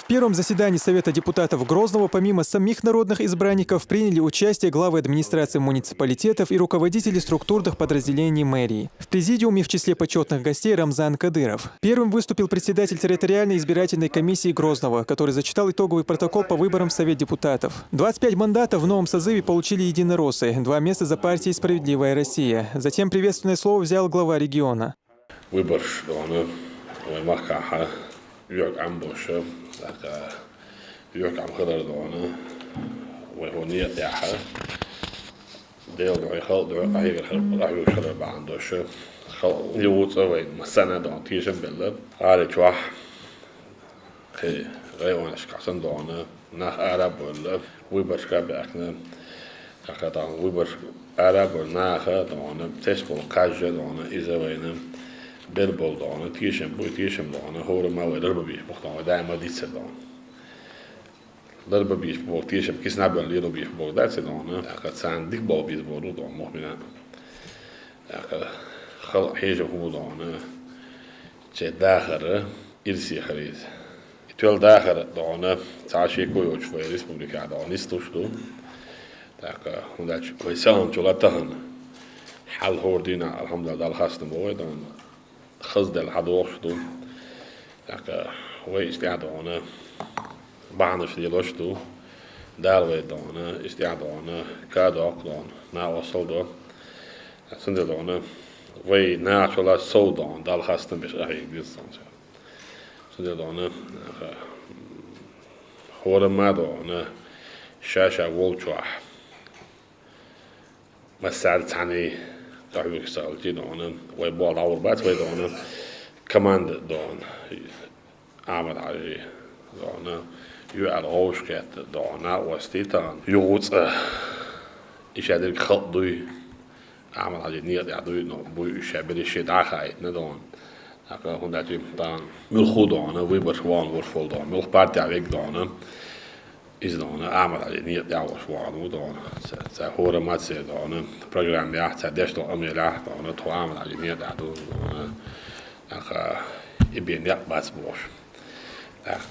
В первом заседании Совета депутатов Грозного помимо самих народных избранников приняли участие главы администрации муниципалитетов и руководители структурных подразделений мэрии. В президиуме в числе почетных гостей Рамзан Кадыров. Первым выступил председатель территориальной избирательной комиссии Грозного, который зачитал итоговый протокол по выборам в Совет депутатов. 25 мандатов в новом созыве получили единороссы, 2 места за партией «Справедливая Россия». Затем приветственное слово взял глава региона. Jörg Ambosje, Jörg Amgederdone, we gewoon niet jagen. Deel door je geld door eigen gerbaan dus je moet zo weten, maar zijn dan hier zijn beelden. Het was geen kassen dan naar Arabieren, we beschrijven dat dan we Arabieren nagen dan testbol kazje dan is er een Delbol dan, Tiersem dan, horen maar weer Derbebies mocht dan, daar maar dit zit dan. Derbebies mocht Tiersem kisnabbel Derbebies mocht dat zit dan, dat zijn dikbalbies worden dan mocht men. Gal hezen hoe dan, je dagen irsi gereed. 12 dagen dan, taas je kooi voor de Republika dan is toch doen. Dat hoe dat we zelf zo laten. Hal hoordina alhamdulillah al gasten mooi dan. خزد الحدوش دو يعني هو استعدانا بعنش دي لوش دو دالوي دانا استعدانا كادوك دان نا وصل دو سند دانا وي نا شولا سودان دال خاستن بش اهي ديستان سند دانا هو ما دانا شاشا ولچوح مسال تاني دعوة سالتي دون ويبال عور بات ويدون كمان دون عمل عليه دون يعال عوش كات دون وستيتان يوت إيش هذا خط دوي عمل عليه نية يعدوي نو بوي شابل الشيء داخل ندون هكذا هون داتي دان ملخو دون ويبشوان ورفول دون ملخ بارتي عليك دون is dan aanmal je niet ja was waar dan ze horen maar ze dan programma ja ze des dan meer laag dan het aanmal je niet daar doen dan ik ben ja wat boos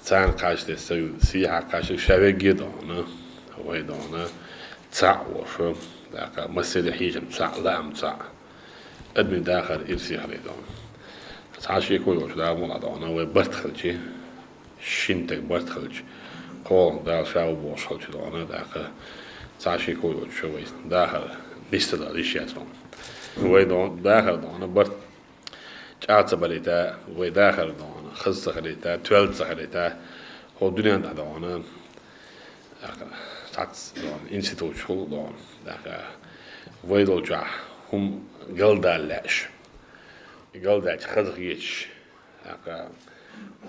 zijn kaas de zo zie je kaas ik zou ik dan hoe dan tsa was daar maar ze de hier tsa laam tsa het ben daar is zich dan als je kooi daar moet dan we bartgeltje shintek bartgeltje Call daar zou was goed gedaan daar taasje kooi wat zo is daar liste dat is het van hoe dan daar dan bart chaatsa balita hoe daar dan khassa khalita 12 khalita hoe doen dat dan taats dan instituut school dan daar hoe dan ja hum gelda lash gelda khazgich daar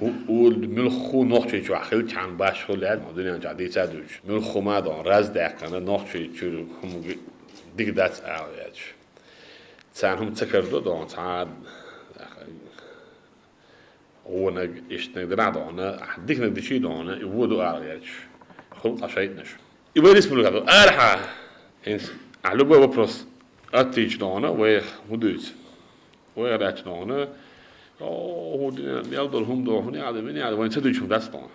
هو ملخو نوختي جو خلت عن باش خلاد مدنيا جادي تادوش ملخو ما دون راز داك انا نوختي جو هم ديك دات اوياج تان هم تكردو دون تان هو نج اشتنك دنا دون ديك نك دشي دون يودو اوياج خلط عشيتنش يبقى اسمه لغادو ارحا انس علوبه وبروس اتيج دون ويخ مدوت ويرات دون Oh, die elder hond door van ja, want ze doet je dat staan.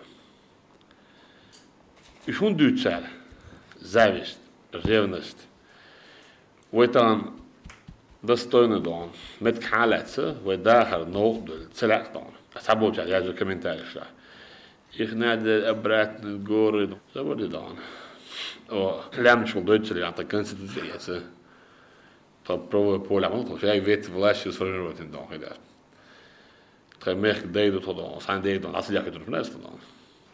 Is hond doet zij, zawist, zevenest. Weet dan dat steunen dan met kaaletsen, weet daar nog de zelf dan. Dat heb ik al eens commentaar gezegd. Ik naar de abrat de gore, zo wordt het dan. Oh, lemmens van Duitsland, ja, dat kan ze dus eten. Dat probeer Polen, want jij weet wel als je het voor in dan gedaan. Hij merkt dat tot dan, zijn deed dan als je het ervan is dan.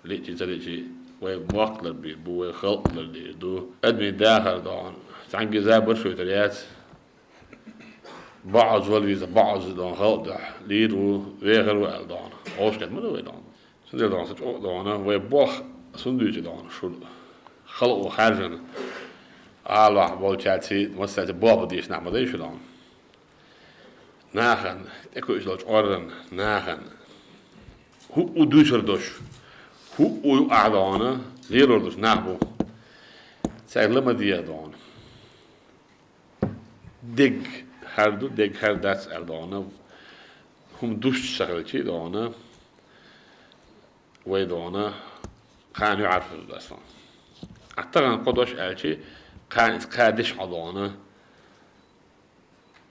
Liedje, waar makkelijker bij, waar groter die doe. Het met dagen dan, zijn gezegd zo te lezen. بعض والويز بعض dan groter, lied hoe weer wel dan. Oorsket maar dan dan. Zo dan zit ook dan, waar boch, zo'n duurtje dan, zo. Groot gaan. Allah wil je zien, wat staat de boven die is naar maar deze dan. Nagaan, ik wil eens orden nagaan. Hoe doe je dus? Hoe aardanen, leren dus nabo. Zeg lemma die aardanen. Dig her dat aardanen. Hoe dus zeg je aardanen. ويدونا كان يعرف الأصلا أعتقد قدوش ألشي كان كادش عضونا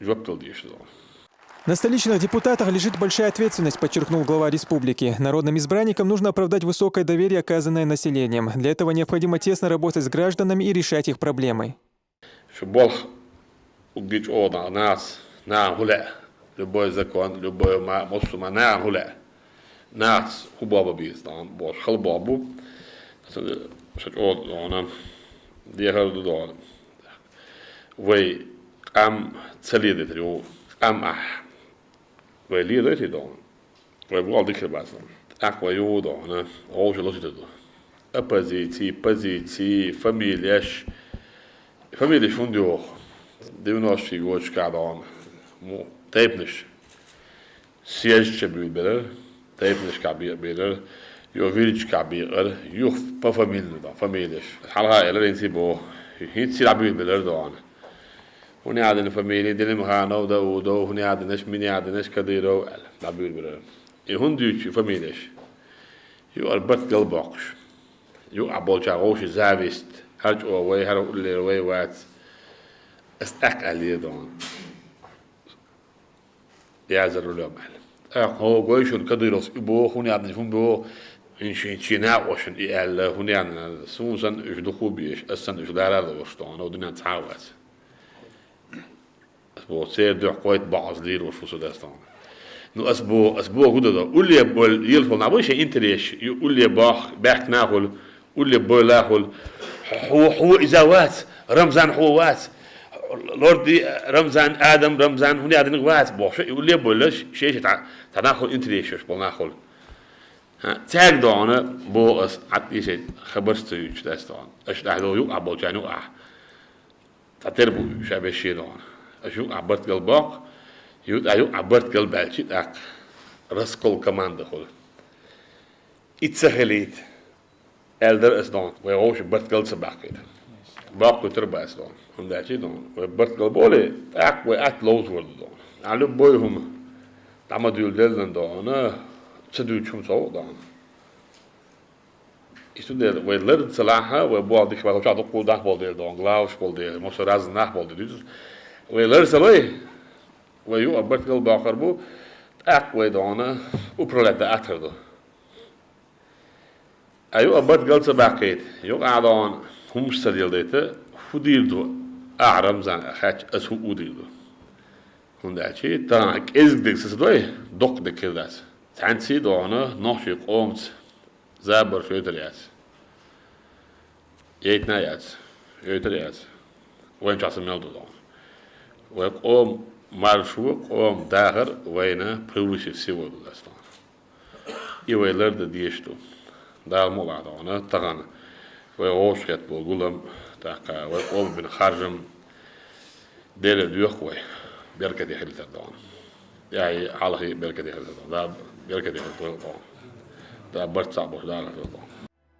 جوابت الديش دون. На столичных депутатах лежит большая ответственность, подчеркнул глава республики. Народным избранникам нужно оправдать высокое доверие, оказанное населением. Для этого необходимо тесно работать с гражданами и решать их проблемы. شبالخ وجيش أوضع ناس نعم هلا لبوي زكون لبوي ما مسلم نعم هلا ناس هو بابا بيستان باش خل بابو شت أوضع أنا دي هذا دون وي أم تسليد تريو أم وي ليه ده دون وي بقول ديك بس أقوى يوضع أنا أوش لوسي تدو أبزيتي فاميلياش Familie von dir auch, die wir noch figurert haben, teipnisch, siehst du bilder, teipnisch bilder, jo village bilder, jo pa familie da, families. Halha eller inte bo, hit sila bilder då. Hon är den familjen, det är han och då hon är den min är den ska det då, la bilder. I hon dyrt families. Jo är bort galbox. Jo abolja rosh zavist. هرج أوي هرو اللي روي وات استأك عليه دون يعزر له مال هو قويشون كديروس يبوه هوني عدني فم بوه إن شيناء وشن إيال هوني عن سونسن إيش دخول بيش أصلا إيش دار هذا وشتون أو دنيا تعاوت أسبوع سير ده قويت بعض لير وشو داستون نو أسبوع كده ده قول لي بقول يلفون عبوش أنت ليش يقول لي باخ ناخل قول لي بقول ناخل هو إزاوات رمزان حوات لوردي رمزان آدم رمزان هني هذا نقوات بوش يقول لي بقولش شيء تناخل أنت ليش بناخل تاج دعنا بوس عطي شيء خبرت يجي تستان أش لحظة يو عبال جانو تعترفوا شابه الشيء دعنا أشوف عبرت قلبك يو عبرت قلب الشيء تاك رسكول كمان دخل إتسهلت Elder is dan, we houden Bertgeld ze bakken. Bakken erbij is dan, omdat je dan, we Bertgeld bolle, echt we echt los worden dan. Alle boy hem, dat maar duur delen dan, ze doet soms zo dan. Is toen dat we leren te lachen, we boal dik wel op goed dag boal dan, glaus boal deel, moest razen nacht boal deel. We leren ze lei, we jo Bertgeld bakker bo, echt we dan, uprolet de achter dan. أيوة أبد قلت باقيت يوم أعضان هم مستديل ديته فديردو أعرم زان أخاش أسهو أديردو هم ده شيء تانك إزق ديك سدوي دق ديك كرداس تعنسي دوانا نوشي قومت زابر في يتريات يتريات وين شخص ميلدو دوانا ويقوم مارشو قوم داخر وينا بروليشي سيوه دو داستان إيوه لرد ديشتو daar moet aan te gaan. We hoofdschet begonnen, dat we ook binnen Harlem delen duurkooi, werken die hele tijd aan. Ja, alle werken die hele tijd aan. Daar werken die hele tijd aan. Daar wordt sabot daar aan.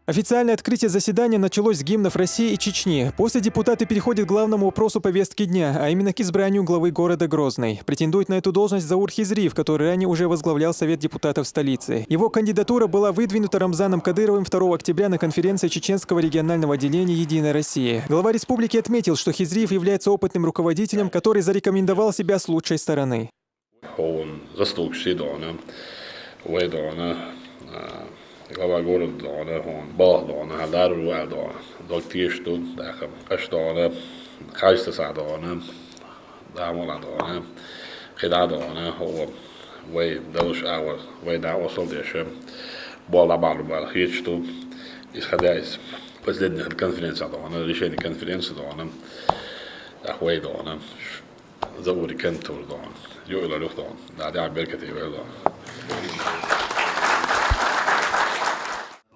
Официальное открытие заседания началось с гимнов России и Чечни. После депутаты переходят к главному вопросу повестки дня, а именно к избранию главы города Грозный. Претендует на эту должность Заур Хизриев, который ранее уже возглавлял Совет депутатов столицы. Его кандидатура была выдвинута Рамзаном Кадыровым 2 октября на конференции Чеченского регионального отделения «Единая Россия». Глава республики отметил, что Хизриев является опытным руководителем, который зарекомендовал себя с лучшей стороны. Glava górd dana, hon bah dana, daru wel dana, dal tiestu, dakem, dana, kajsta sa dana, damola dana, khida dana, ho, way those hours, way that was all this, bola bal, hitstu, is hadais, president de conferentie dana, решение конференции dana, dat way dana, zawuri kentur dana, jo ila lucht dana, daar berkati wel dana.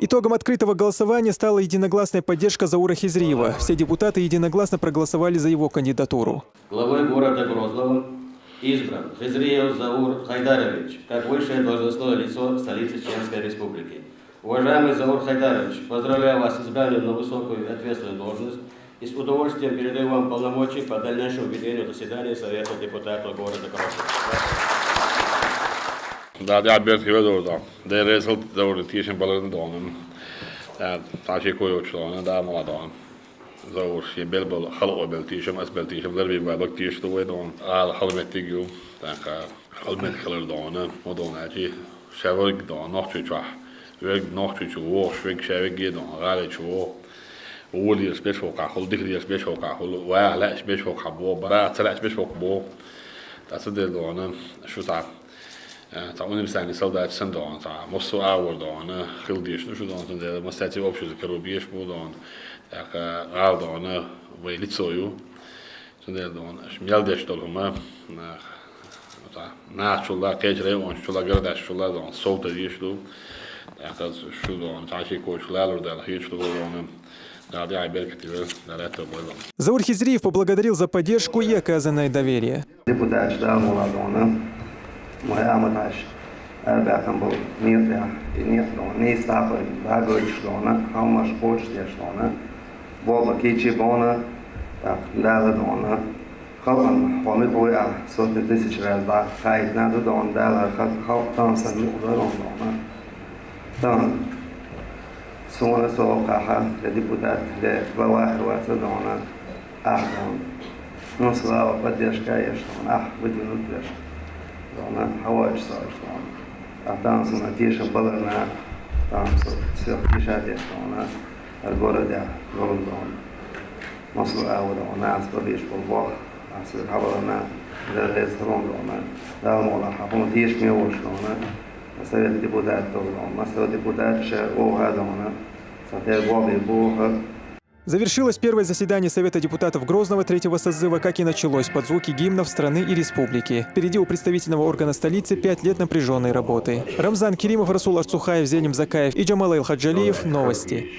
Итогом открытого голосования стала единогласная поддержка Заура Хизриева. Все депутаты единогласно проголосовали за его кандидатуру. Главой города Грозного избран Хизриев Заур Хайдарович как высшее должностное лицо столицы Чеченской Республики. Уважаемый Заур Хайдарович, поздравляю вас с избранием на высокую и ответственную должность и с удовольствием передаю вам полномочия по дальнейшему ведению заседания Совета депутатов города Грозного. Да, я берет его да. Да, результат да уже тишин балерин донен. Да, так и кое что, да, молодой. За уж я был халу был тишин, ас был тишин, лерби был тишин то вы дон. А халметигу, так халмет халер донен, модон аji. Шевик дон, ночью чах. Weg noctu chuo, shwig shevig gedon, rale chuo. Oli special ka hol dikri special ka hol wa la special ka bo bara tala special bo. Dat is de don, shuta. Ta universiteit soldaat zijn dan, ta moesto ouder dan, gildisch, dus dan de moestati opties de Caribisch bo dan. Ja, raal dan, we niet zo jo. Zo dan, smeldes tot hem, na chula kejre on chula garda chula dan solta dish do. Ja, dat is dan, ta je coach laler dan hier to dan. Да, я беркетиве, да, это было. Заур Хизриев поблагодарил за поддержку и оказанное доверие. Депутат ждал молодого, моя аматаш, Эрбеком был нет, не стапа, да, говорит, что она, хаумаш хочет, что она, Боба кичи бона, так, дала дона, халан, помнит боя, сотни тысяч раз, да, хайт надо дон, дала, там сами удалон дона, там. Sonra soğukaha депутат de валахиваться дона, дон, ну слава поддержка есть, что он, выдвинут пеш, дона, хавач что он, а там сына тише балерна, там все тишате, что он, в городе Голубдон, ну слава дона, сподвиж полбох, а с хавалана, да ресторан дона, да мола, а он тише не уж, что он. Совет депутат тоже, депутат ще Огадона, Завершилось первое заседание Совета депутатов Грозного третьего созыва, как и началось, под звуки гимнов страны и республики. Впереди у представительного органа столицы 5 лет напряженной работы. Рамзан Керимов, Расул Арцухаев, Зеним Закаев и Джамал Хаджалиев. Новости.